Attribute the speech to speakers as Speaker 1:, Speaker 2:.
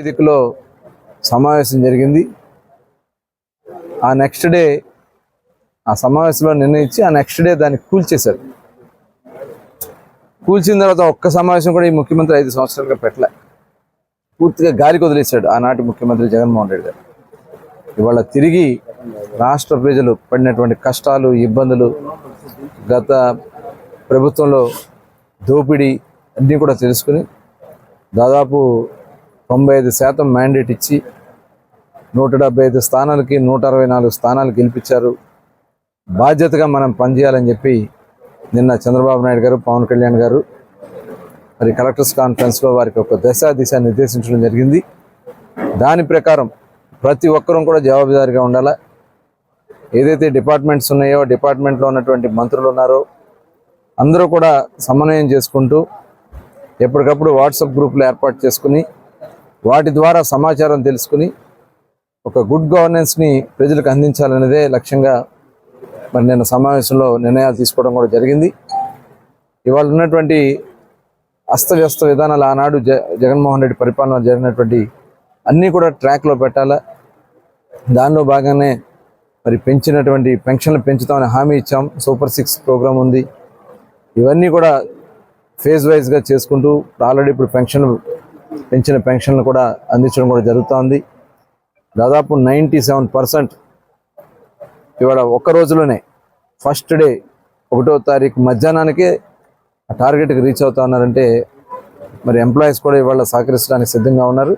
Speaker 1: వేదికలో సమావేశం జరిగింది. ఆ నెక్స్ట్ డే ఆ సమావేశంలో నిర్ణయించి ఆ నెక్స్ట్ డే దాన్ని కూల్చేశారు. కూల్చిన తర్వాత ఒక్క సమావేశం కూడా ఈ ముఖ్యమంత్రి 5 సంవత్సరాలుగా పెట్టలే. పూర్తిగా గాలికి వదిలేశాడు ఆనాటి ముఖ్యమంత్రి జగన్మోహన్ రెడ్డి గారు. ఇవాళ తిరిగి రాష్ట్ర ప్రజలు పడినటువంటి కష్టాలు, ఇబ్బందులు, గత ప్రభుత్వంలో దోపిడీ అన్నీ కూడా తెలుసుకుని దాదాపు 95% మ్యాండేట్ ఇచ్చి 175 స్థానాలకి 164 స్థానాలు గెలిపించారు. బాధ్యతగా మనం పనిచేయాలని చెప్పి నిన్న చంద్రబాబు నాయుడు గారు, పవన్ కళ్యాణ్ గారు మరి కలెక్టర్స్ కాన్ఫరెన్స్లో వారికి ఒక దిశ నిర్దేశించడం జరిగింది. దాని ప్రకారం ప్రతి ఒక్కరూ కూడా జవాబుదారీగా ఉండాలా. ఏదైతే డిపార్ట్మెంట్స్ ఉన్నాయో డిపార్ట్మెంట్లో ఉన్నటువంటి మంత్రులు ఉన్నారో అందరూ కూడా సమన్వయం చేసుకుంటూ ఎప్పటికప్పుడు వాట్సాప్ గ్రూపులు ఏర్పాటు చేసుకుని వాటి ద్వారా సమాచారం తెలుసుకుని ఒక గుడ్ గవర్నెన్స్ని ప్రజలకు అందించాలనేదే లక్ష్యంగా మరి నేను సమావేశంలో నిర్ణయాలు తీసుకోవడం కూడా జరిగింది. ఇవాళ ఉన్నటువంటి అస్తవ్యస్త విధానాలు ఆనాడు జగన్మోహన్ రెడ్డి పరిపాలన జరిగినటువంటి అన్నీ కూడా ట్రాక్లో పెట్టాలా. దానిలో భాగంగానే మరి పెంచినటువంటి పెన్షన్లు పెంచుతామని హామీ ఇచ్చాం. సూపర్ 6 ప్రోగ్రాం ఉంది. ఇవన్నీ కూడా ఫేజ్ వైజ్గా చేసుకుంటూ ఆల్రెడీ ఇప్పుడు పెంచిన పెన్షన్లు కూడా అందించడం కూడా జరుగుతూ ఉంది. దాదాపు 97% ఇవాళ ఒక్క రోజులోనే ఫస్ట్ డే 1వ తారీఖు మధ్యాహ్నానికే ఆ టార్గెట్కి రీచ్ అవుతా ఉన్నారంటే మరి ఎంప్లాయీస్ కూడా ఇవాళ సహకరించడానికి సిద్ధంగా ఉన్నారు.